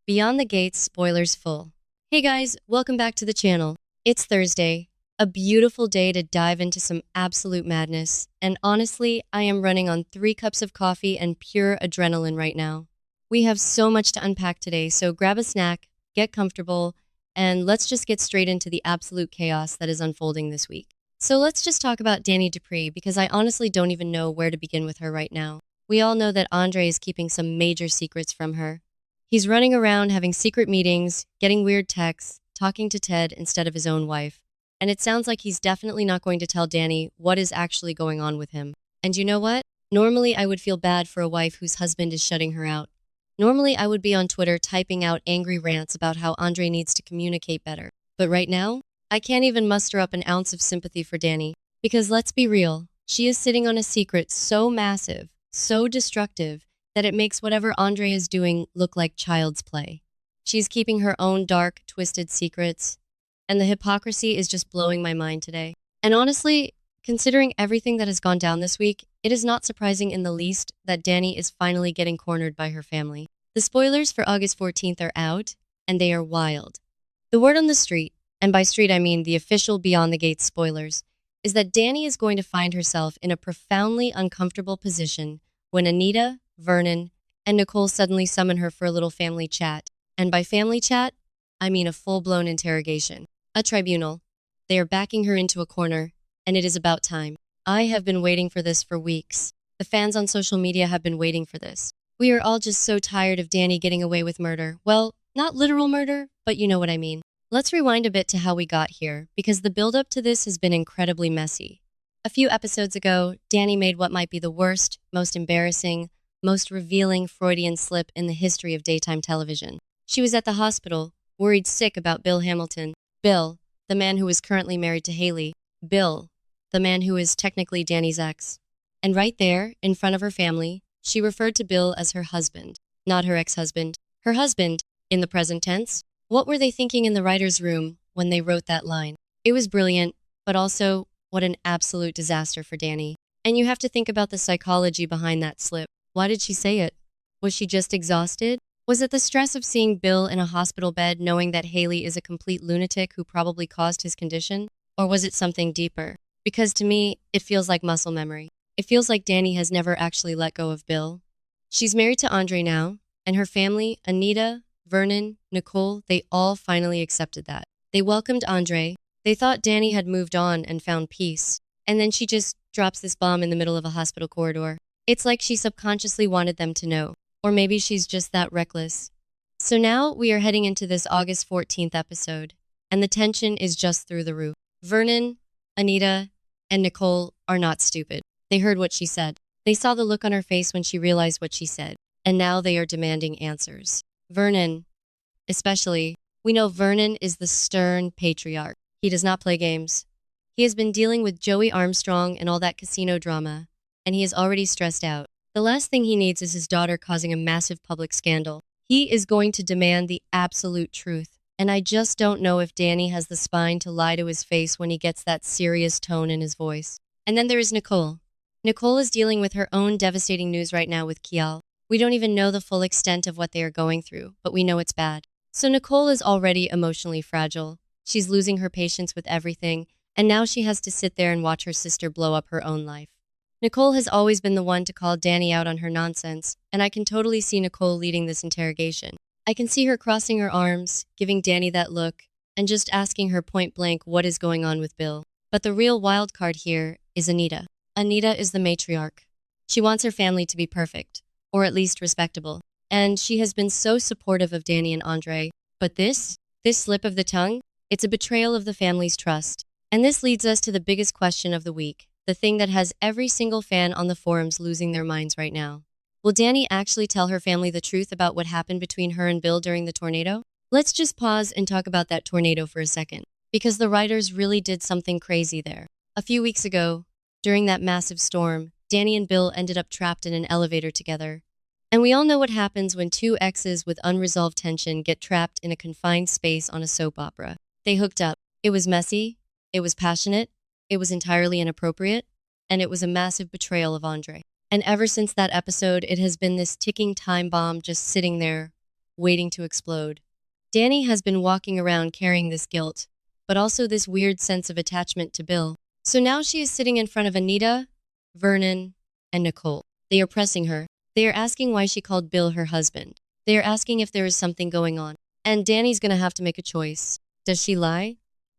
Beyond the Gates spoilers full. Hey guys, welcome back to the channel. It's Thursday, a beautiful day to dive into some absolute madness, and honestly, I am running on 3 cups of coffee and pure adrenaline right now. We have so much to unpack today, so grab a snack, get comfortable, and let's just get straight into the absolute chaos that is unfolding this week. So let's just talk about Dani Dupree because I honestly don't even know where to begin with her right now. We all know that Andre is keeping some major secrets from her. He's running around having secret meetings, getting weird texts, talking to Ted instead of his own wife. And it sounds like he's definitely not going to tell Dani what is actually going on with him. And you know what? Normally I would feel bad for a wife whose husband is shutting her out. Normally I would be on Twitter typing out angry rants about how Andre needs to communicate better. But right now, I can't even muster up an ounce of sympathy for Dani. Because let's be real, she is sitting on a secret so massive, so destructive, that it makes whatever Andre is doing look like child's play. She's keeping her own dark, twisted secrets, and the hypocrisy is just blowing my mind today. And honestly, considering everything that has gone down this week, it is not surprising in the least that Dani is finally getting cornered by her family. The spoilers for August 14th are out, and they are wild. The word on the street, and by street I mean the official Beyond the Gates spoilers, is that Dani is going to find herself in a profoundly uncomfortable position when Anita, Vernon, and Nicole suddenly summon her for a little family chat. And by family chat, I mean a full-blown interrogation. A tribunal. They are backing her into a corner, and it is about time. I have been waiting for this for weeks. The fans on social media have been waiting for this. We are all just so tired of Dani getting away with murder. Well, not literal murder, but you know what I mean. Let's rewind a bit to how we got here, because the build-up to this has been incredibly messy. A few episodes ago, Dani made what might be the worst, most embarrassing, most revealing Freudian slip in the history of daytime television. She was at the hospital, worried sick about Bill Hamilton. Bill, the man who is currently married to Haley. Bill, the man who is technically Dani's ex. And right there, in front of her family, she referred to Bill as her husband, not her ex-husband. Her husband, in the present tense. What were they thinking in the writer's room when they wrote that line? It was brilliant, but also, what an absolute disaster for Dani. And you have to think about the psychology behind that slip. Why did she say it? Was she just exhausted? Was it the stress of seeing Bill in a hospital bed knowing that Haley is a complete lunatic who probably caused his condition? Or was it something deeper? Because to me, it feels like muscle memory. It feels like Dani has never actually let go of Bill. She's married to Andre now, and her family, Anita, Vernon, Nicole, they all finally accepted that. They welcomed Andre. They thought Dani had moved on and found peace. And then she just drops this bomb in the middle of a hospital corridor. It's like she subconsciously wanted them to know. Or maybe she's just that reckless. So now we are heading into this August 14th episode, and the tension is just through the roof. Vernon, Anita, and Nicole are not stupid. They heard what she said. They saw the look on her face when she realized what she said, and now they are demanding answers. Vernon, especially, we know Vernon is the stern patriarch. He does not play games. He has been dealing with Joey Armstrong and all that casino drama, and he is already stressed out. The last thing he needs is his daughter causing a massive public scandal. He is going to demand the absolute truth. And I just don't know if Dani has the spine to lie to his face when he gets that serious tone in his voice. And then there is Nicole. Nicole is dealing with her own devastating news right now with Kial. We don't even know the full extent of what they are going through, but we know it's bad. So Nicole is already emotionally fragile. She's losing her patience with everything, and now she has to sit there and watch her sister blow up her own life. Nicole has always been the one to call Dani out on her nonsense, and I can totally see Nicole leading this interrogation. I can see her crossing her arms, giving Dani that look, and just asking her point blank what is going on with Bill. But the real wild card here is Anita. Anita is the matriarch. She wants her family to be perfect, or at least respectable. And she has been so supportive of Dani and Andre. But this slip of the tongue, it's a betrayal of the family's trust. And this leads us to the biggest question of the week. The thing that has every single fan on the forums losing their minds right now. Will Dani actually tell her family the truth about what happened between her and Bill during the tornado? Let's just pause and talk about that tornado for a second, because the writers really did something crazy there. A few weeks ago, during that massive storm, Dani and Bill ended up trapped in an elevator together. And we all know what happens when two exes with unresolved tension get trapped in a confined space on a soap opera. They hooked up. It was messy, it was passionate, it was entirely inappropriate, and it was a massive betrayal of Andre. And ever since that episode, it has been this ticking time bomb just sitting there, waiting to explode. Dani has been walking around carrying this guilt, but also this weird sense of attachment to Bill. So now she is sitting in front of Anita, Vernon, and Nicole. They are pressing her. They are asking why she called Bill her husband. They are asking if there is something going on. And Dani's gonna have to make a choice. Does she lie?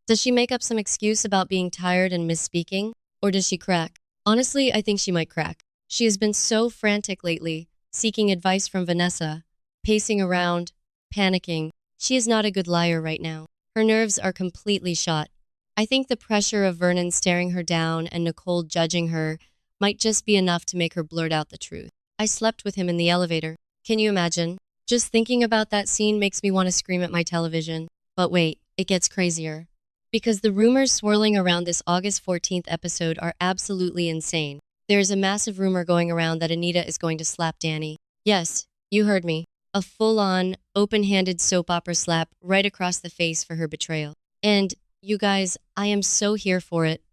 Does she make up some excuse about being tired and misspeaking? Or does she crack? Honestly, I think she might crack. She has been so frantic lately, seeking advice from Vanessa, pacing around, panicking. She is not a good liar right now. Her nerves are completely shot. I think the pressure of Vernon staring her down and Nicole judging her might just be enough to make her blurt out the truth. I slept with him in the elevator. Can you imagine? Just thinking about that scene makes me want to scream at my television. But wait, it gets crazier. Because the rumors swirling around this August 14th episode are absolutely insane. There is a massive rumor going around that Anita is going to slap Dani. Yes, you heard me. A full-on, open-handed soap opera slap right across the face for her betrayal. And, you guys, I am so here for it.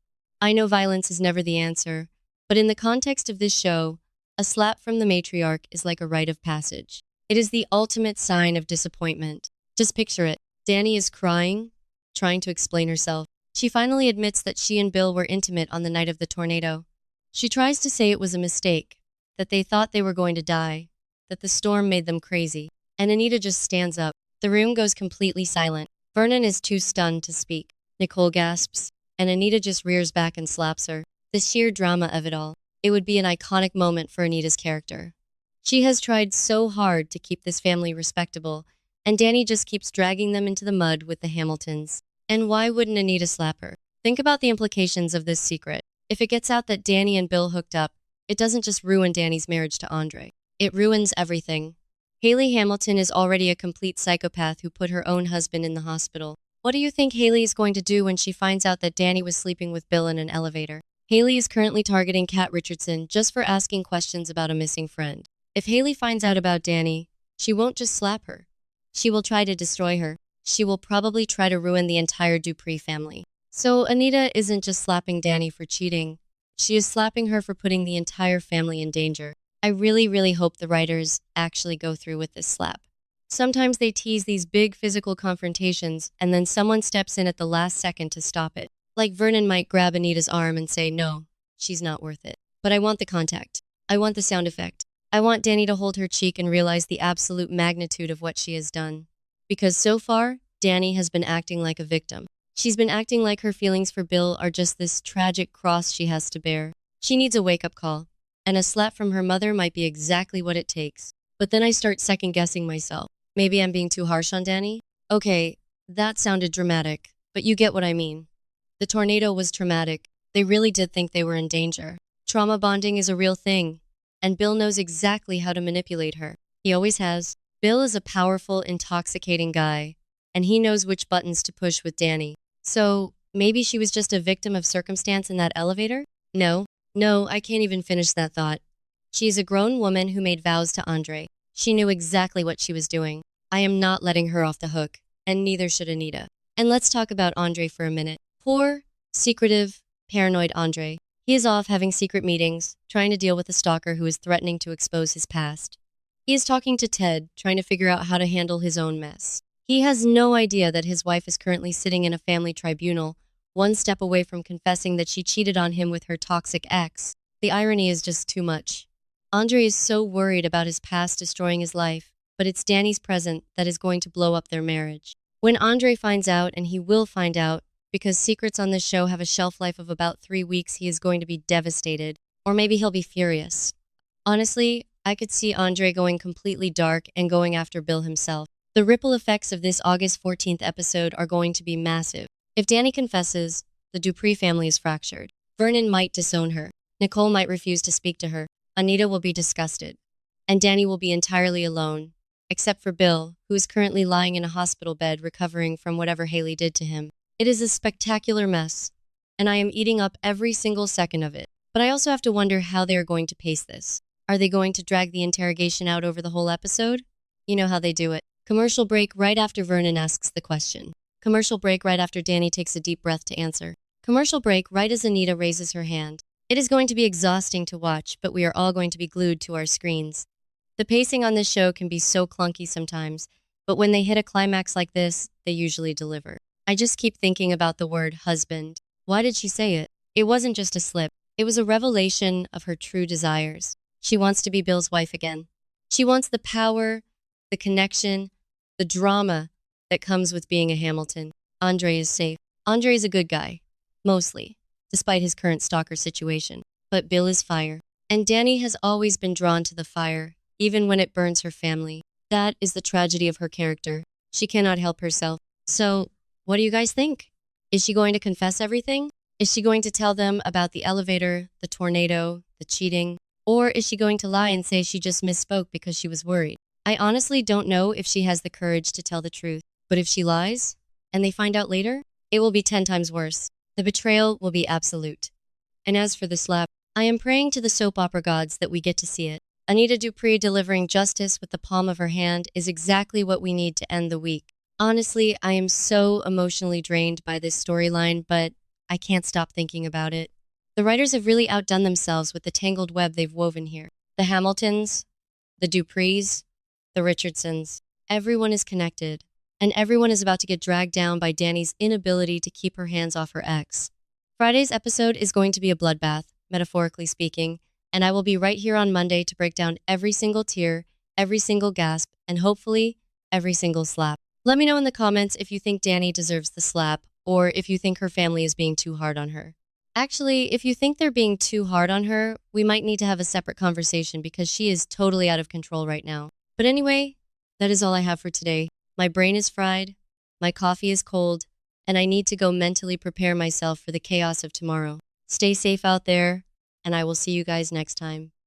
I know violence is never the answer, but in the context of this show, a slap from the matriarch is like a rite of passage. It is the ultimate sign of disappointment. Just picture it. Dani is crying, trying to explain herself. She finally admits that she and Bill were intimate on the night of the tornado. She tries to say it was a mistake, that they thought they were going to die, that the storm made them crazy. And Anita just stands up. The room goes completely silent. Vernon is too stunned to speak. Nicole gasps, and Anita just rears back and slaps her. The sheer drama of it all. It would be an iconic moment for Anita's character. She has tried so hard to keep this family respectable, and Dani just keeps dragging them into the mud with the Hamiltons. And why wouldn't Anita slap her? Think about the implications of this secret. If it gets out that Dani and Bill hooked up, it doesn't just ruin Dani's marriage to Andre. It ruins everything. Haley Hamilton is already a complete psychopath who put her own husband in the hospital. What do you think Haley is going to do when she finds out that Dani was sleeping with Bill in an elevator? Haley is currently targeting Kat Richardson just for asking questions about a missing friend. If Haley finds out about Dani, she won't just slap her. She will try to destroy her. She will probably try to ruin the entire Dupree family. So Anita isn't just slapping Dani for cheating. She is slapping her for putting the entire family in danger. I really hope the writers actually go through with this slap. Sometimes they tease these big physical confrontations and then someone steps in at the last second to stop it. Like Vernon might grab Anita's arm and say, no, she's not worth it. But I want the contact. I want the sound effect. I want Dani to hold her cheek and realize the absolute magnitude of what she has done. Because so far, Dani has been acting like a victim. She's been acting like her feelings for Bill are just this tragic cross she has to bear. She needs a wake-up call. And a slap from her mother might be exactly what it takes. But then I start second-guessing myself. Maybe I'm being too harsh on Dani? Okay, that sounded dramatic, but you get what I mean. The tornado was traumatic. They really did think they were in danger. Trauma bonding is a real thing. And Bill knows exactly how to manipulate her. He always has. Bill is a powerful, intoxicating guy. And he knows which buttons to push with Dani. So, maybe she was just a victim of circumstance in that elevator? No, I can't even finish that thought. She is a grown woman who made vows to Andre. She knew exactly what she was doing. I am not letting her off the hook, and neither should Anita. And let's talk about Andre for a minute. Poor, secretive, paranoid Andre. He is off having secret meetings, trying to deal with a stalker who is threatening to expose his past. He is talking to Ted, trying to figure out how to handle his own mess. He has no idea that his wife is currently sitting in a family tribunal, one step away from confessing that she cheated on him with her toxic ex. The irony is just too much. Andre is so worried about his past destroying his life, but it's Dani's present that is going to blow up their marriage. When Andre finds out, and he will find out, because secrets on this show have a shelf life of about 3 weeks, he is going to be devastated. Or maybe he'll be furious. Honestly, I could see Andre going completely dark and going after Bill himself. The ripple effects of this August 14th episode are going to be massive. If Dani confesses, the Dupree family is fractured. Vernon might disown her. Nicole might refuse to speak to her. Anita will be disgusted. And Dani will be entirely alone, except for Bill, who is currently lying in a hospital bed recovering from whatever Haley did to him. It is a spectacular mess, and I am eating up every single second of it. But I also have to wonder how they are going to pace this. Are they going to drag the interrogation out over the whole episode? You know how they do it. Commercial break right after Vernon asks the question. Commercial break right after Dani takes a deep breath to answer. Commercial break right as Anita raises her hand. It is going to be exhausting to watch, but we are all going to be glued to our screens. The pacing on this show can be so clunky sometimes, but when they hit a climax like this, they usually deliver. I just keep thinking about the word husband. Why did she say it? It wasn't just a slip. It was a revelation of her true desires. She wants to be Bill's wife again. She wants the power, the connection, the drama that comes with being a Hamilton. Andre is safe. Andre is a good guy. Mostly. Despite his current stalker situation. But Bill is fire. And Dani has always been drawn to the fire, even when it burns her family. That is the tragedy of her character. She cannot help herself. So, what do you guys think? Is she going to confess everything? Is she going to tell them about the elevator, the tornado, the cheating? Or is she going to lie and say she just misspoke because she was worried? I honestly don't know if she has the courage to tell the truth. But if she lies, and they find out later, it will be 10 times worse. The betrayal will be absolute. And as for the slap, I am praying to the soap opera gods that we get to see it. Anita Dupree delivering justice with the palm of her hand is exactly what we need to end the week. Honestly, I am so emotionally drained by this storyline, but I can't stop thinking about it. The writers have really outdone themselves with the tangled web they've woven here. The Hamiltons, the Duprees, the Richardsons. Everyone is connected, and everyone is about to get dragged down by Dani's inability to keep her hands off her ex. Friday's episode is going to be a bloodbath, metaphorically speaking, and I will be right here on Monday to break down every single tear, every single gasp, and hopefully, every single slap. Let me know in the comments if you think Dani deserves the slap, or if you think her family is being too hard on her. Actually, if you think they're being too hard on her, we might need to have a separate conversation because she is totally out of control right now. But anyway, that is all I have for today. My brain is fried, my coffee is cold, and I need to go mentally prepare myself for the chaos of tomorrow. Stay safe out there, and I will see you guys next time.